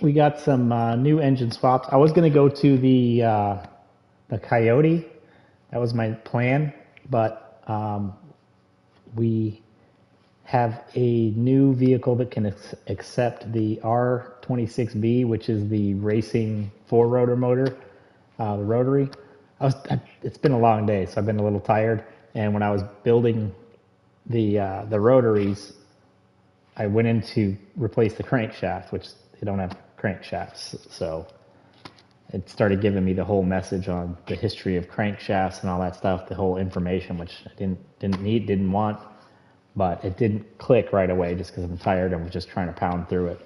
we got some new engine swaps. I was gonna go to the Coyote. That was my plan, but we have a new vehicle that can accept the R26B, which is the racing four-rotor motor, the rotary. It's been a long day, so I've been a little tired. And when I was building the rotaries, I went in to replace the crankshaft, which they don't have crankshafts, so it started giving me the whole message on the history of crankshafts and all that stuff, the whole information, which I didn't need, didn't want, but it didn't click right away just because I'm tired and was just trying to pound through it.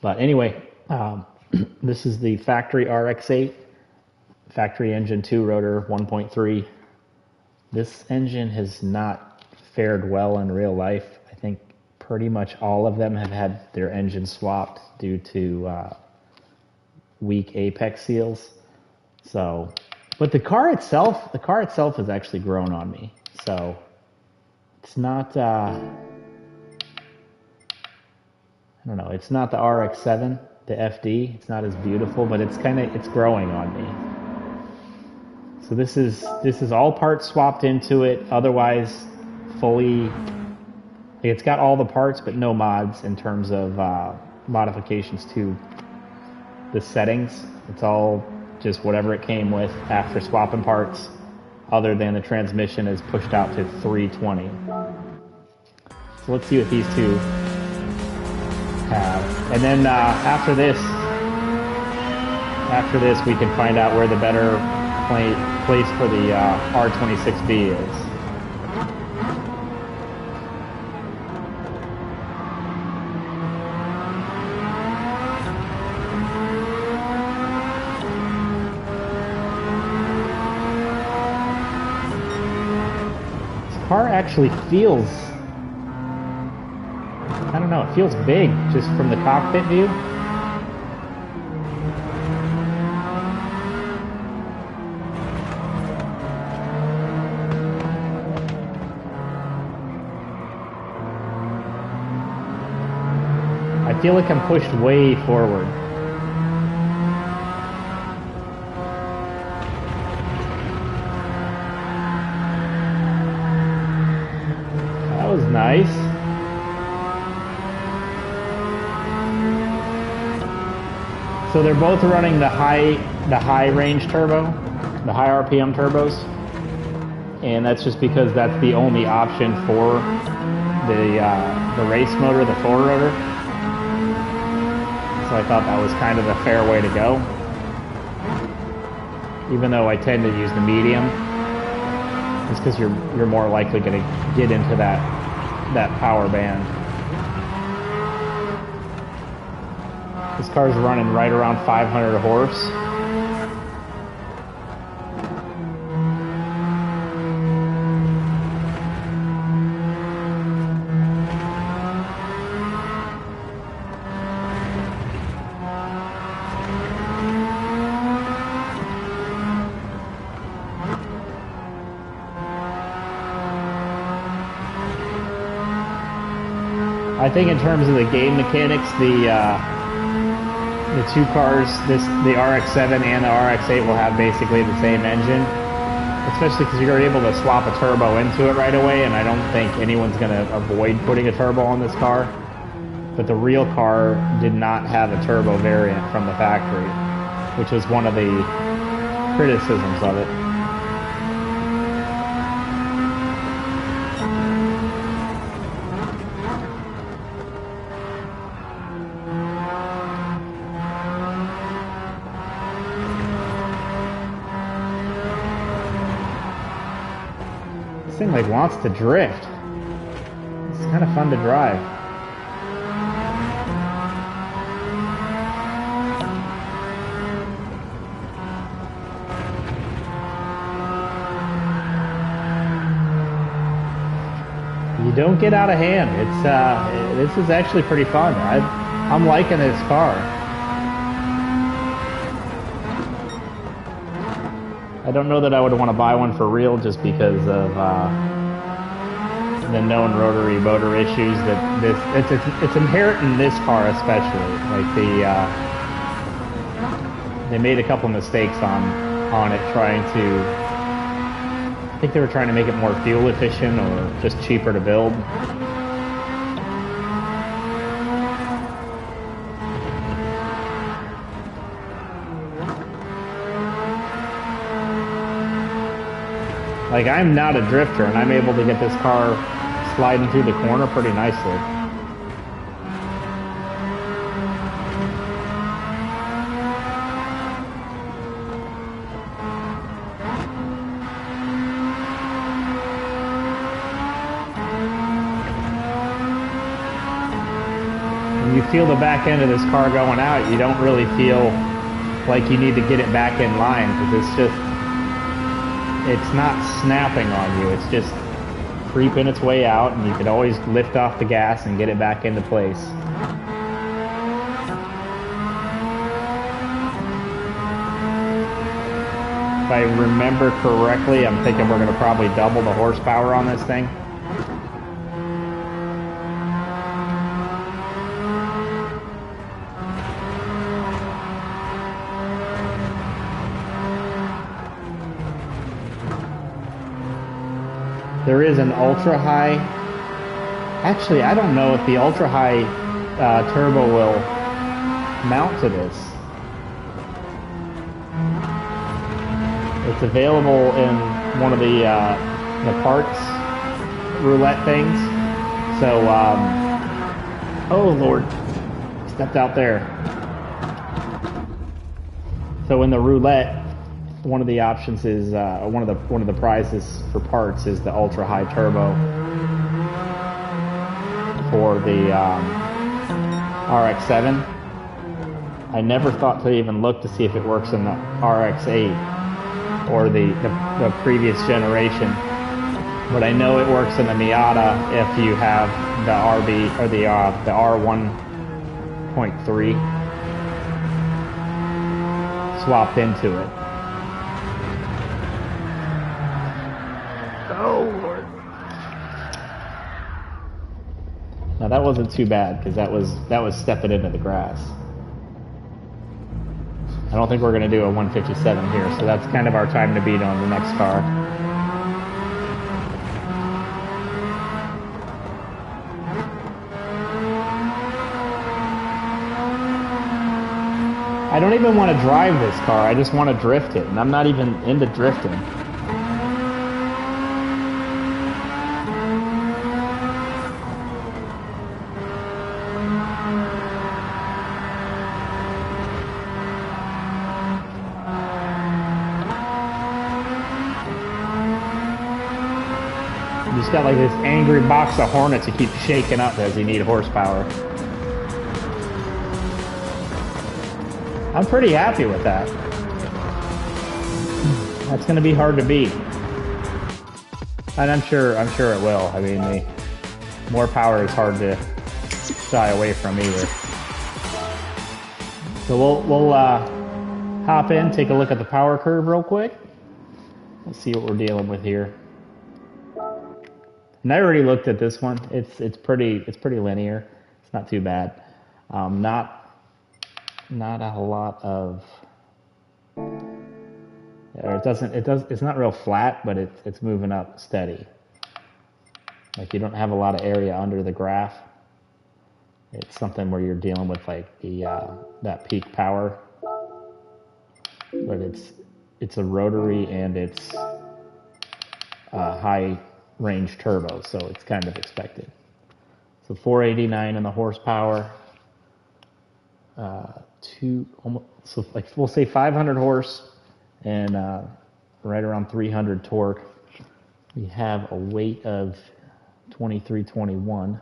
But anyway, this is the factory RX8, factory engine 2 rotor 1.3. This engine has not fared well in real life. I think pretty much all of them have had their engine swapped due to weak apex seals. So, but the car itself has actually grown on me. So it's not, I don't know, it's not the RX7, the FD. It's not as beautiful, but it's growing on me. So this is all parts swapped into it. Otherwise, fully, it's got all the parts, but no mods in terms of modifications to the settings. It's all just whatever it came with after swapping parts, other than the transmission is pushed out to 320. So let's see what these two have. And then after this we can find out where the better place for the R26B is. This car actually feels, I don't know, it feels big just from the cockpit view. I feel like I'm pushed way forward. That was nice. So they're both running the high range turbo, the high RPM turbos, and that's just because that's the only option for the race motor, the four rotor. So I thought that was kind of a fair way to go, even though I tend to use the medium, just because you're more likely going to get into that power band. This car's running right around 500 horse. I think in terms of the game mechanics, the two cars, the RX-7 and the RX-8 will have basically the same engine, especially because you're able to swap a turbo into it right away, and I don't think anyone's going to avoid putting a turbo on this car. But the real car did not have a turbo variant from the factory, which was one of the criticisms of it. This thing like wants to drift. It's kind of fun to drive. You don't get out of hand. It's this is actually pretty fun. I'm liking this car. I don't know that I would want to buy one for real just because of the known rotary motor issues that it's inherent in this car especially. Like they made a couple mistakes on it, trying to, I think they were trying to make it more fuel efficient or just cheaper to build. Like, I'm not a drifter, and I'm able to get this car sliding through the corner pretty nicely. When you feel the back end of this car going out, you don't really feel like you need to get it back in line, because it's not snapping on you. It's just creeping its way out, and you can always lift off the gas and get it back into place. If I remember correctly, I'm thinking we're going to probably double the horsepower on this thing. There is an ultra high. Actually, I don't know if the ultra high turbo will mount to this. It's available in one of the parts roulette things. So, oh Lord, stepped out there. So in the roulette, one of the options is one of the prizes for parts is the ultra high turbo for the RX7. I never thought to even look to see if it works in the RX8 or the previous generation, but I know it works in the Miata if you have the RB or the R1.3 swapped into it. Oh Lord! Now that wasn't too bad, because that was stepping into the grass. I don't think we're going to do a 157 here, so that's kind of our time to beat on the next car. I don't even want to drive this car, I just want to drift it, and I'm not even into drifting. You just got like this angry box of hornets you keep shaking up as you need horsepower. I'm pretty happy with that. That's going to be hard to beat. And I'm sure it will. I mean, the more power is hard to shy away from either. So we'll hop in, take a look at the power curve real quick. Let's see what we're dealing with here. And I already looked at this one. It's pretty linear. It's not too bad. Not a whole lot of. It's not real flat, but it's moving up steady. Like, you don't have a lot of area under the graph. It's something where you're dealing with like that peak power, but it's a rotary and it's high range turbo, so it's kind of expected. So 489 in the horsepower, so like we'll say 500 horse and right around 300 torque. We have a weight of 2321,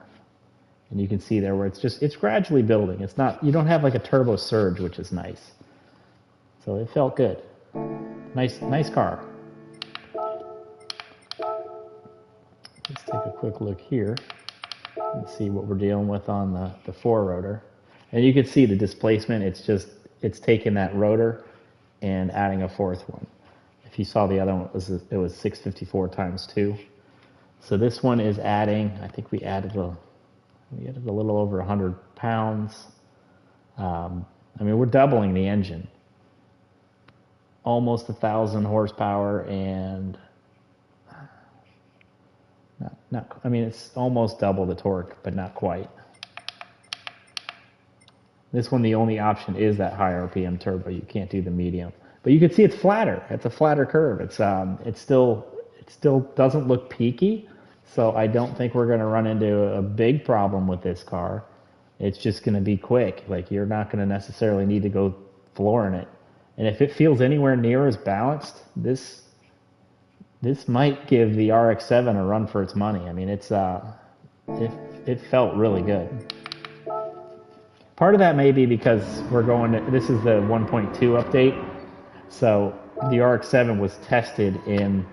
and you can see there where it's gradually building. It's not, you don't have like a turbo surge, which is nice. So it felt good. Nice car. Let's take a quick look here and see what we're dealing with on the four rotor. And you can see the displacement, it's taking that rotor and adding a fourth one. If you saw the other one, it was 654 times 2. So this one is adding, I think we added a little over 100 pounds. I mean, we're doubling the engine. almost 1,000 horsepower and not, I mean, it's almost double the torque, but not quite. This one, the only option is that high RPM turbo. You can't do the medium, but you can see it's flatter. It's a flatter curve. It still doesn't look peaky. So I don't think we're going to run into a big problem with this car. It's just going to be quick. Like, you're not going to necessarily need to go flooring it. And if it feels anywhere near as balanced, this might give the RX-7 a run for its money. I mean, it felt really good. Part of that may be because this is the 1.2 update. So the RX-7 was tested in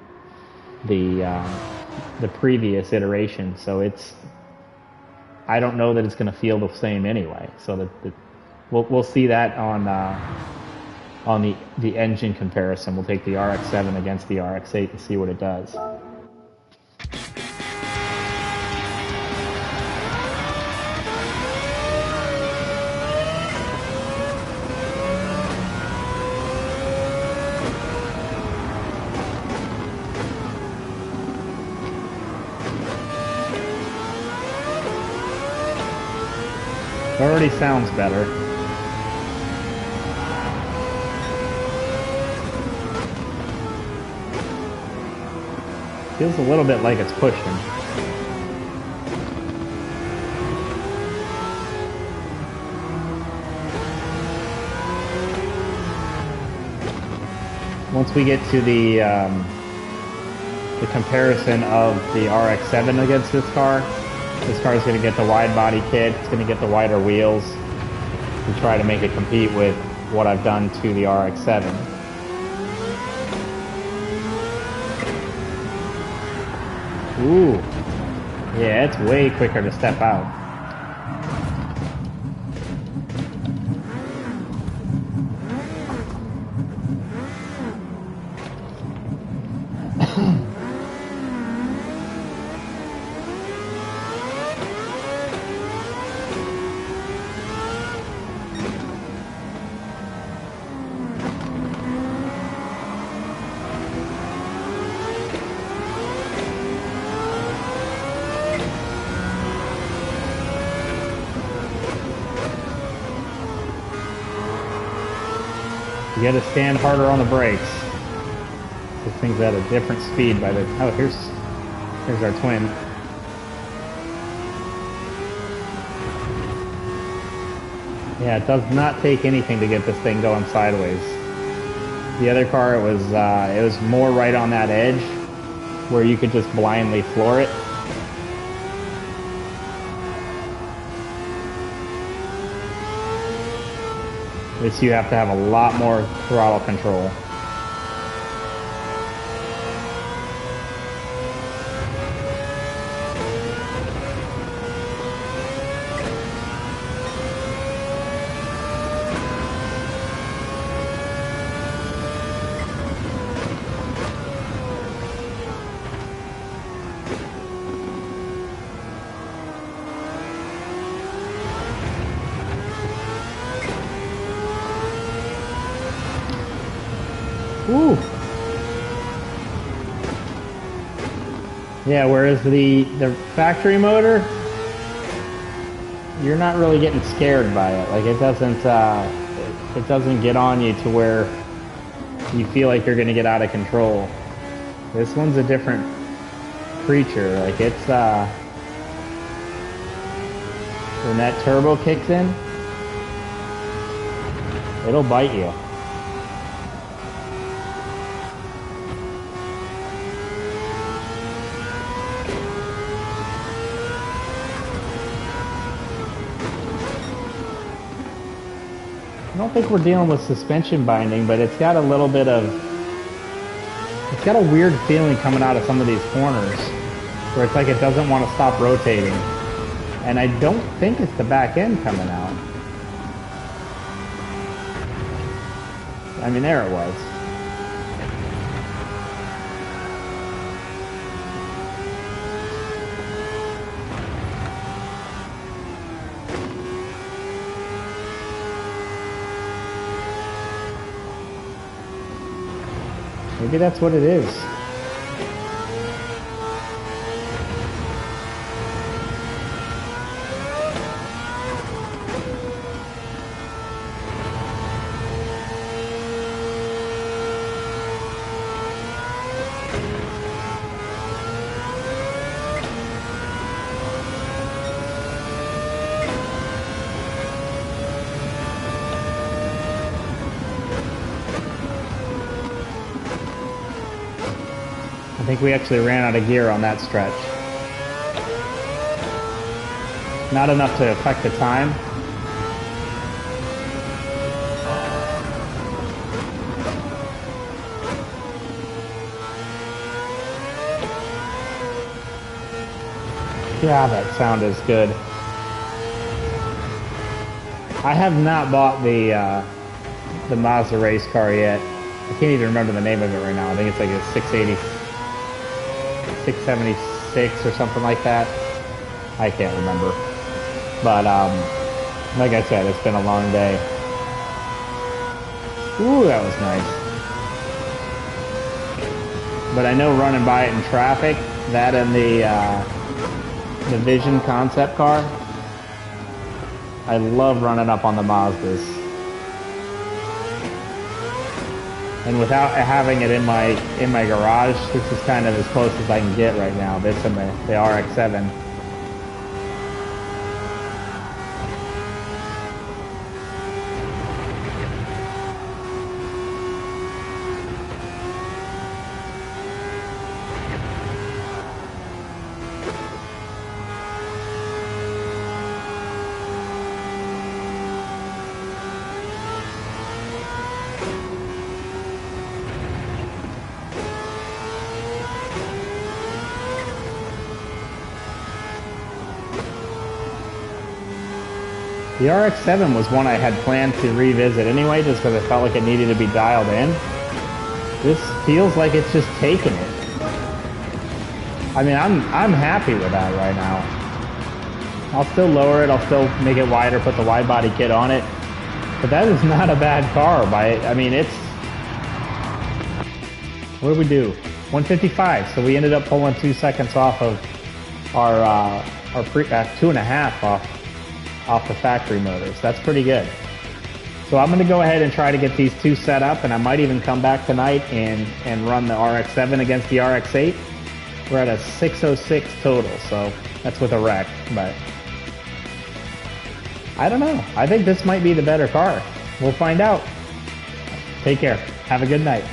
the previous iteration. So I don't know that it's going to feel the same anyway. So we'll see that on the engine comparison. We'll take the RX-7 against the RX-8 and see what it does. It already sounds better. Feels a little bit like it's pushing. Once we get to the comparison of the RX-7 against this car is going to get the wide body kit. It's going to get the wider wheels to try to make it compete with what I've done to the RX-7. Ooh, yeah, it's way quicker to step out. You gotta stand harder on the brakes. This thing's at a different speed by the... Oh, here's our twin. Yeah, it does not take anything to get this thing going sideways. The other car, it was more right on that edge where you could just blindly floor it. This, you have to have a lot more throttle control. Ooh. Yeah, whereas the factory motor, you're not really getting scared by it. Like, it doesn't get on you to where you feel like you're gonna get out of control. This one's a different creature. Like, it's when that turbo kicks in, it'll bite you. I don't think we're dealing with suspension binding, but it's got a little bit of... It's got a weird feeling coming out of some of these corners, where it's like it doesn't want to stop rotating. And I don't think it's the back end coming out. I mean, there it was. Maybe that's what it is. I think we actually ran out of gear on that stretch. Not enough to affect the time. Yeah, that sound is good. I have not bought the Mazda race car yet. I can't even remember the name of it right now. I think it's like a 676 or something like that. I can't remember. But like I said, it's been a long day. Ooh, that was nice. But I know running by it in traffic, that and the Vision concept car, I love running up on the Mazdas. And without having it in my garage, this is kind of as close as I can get right now. This and the RX-7. The RX-7 was one I had planned to revisit anyway, just because I felt like it needed to be dialed in. This feels like it's just taking it. I mean, I'm happy with that right now. I'll still lower it, I'll still make it wider, put the wide body kit on it. But that is not a bad car. I mean, it's... What did we do? 155, so we ended up pulling 2 seconds off of our 2.5 off the factory motors. That's pretty good. So I'm going to go ahead and try to get these two set up, and I might even come back tonight and run the RX-7 against the RX-8. We're at a 606 total, so that's with a wreck, but I don't know. I think this might be the better car. We'll find out. Take care. Have a good night.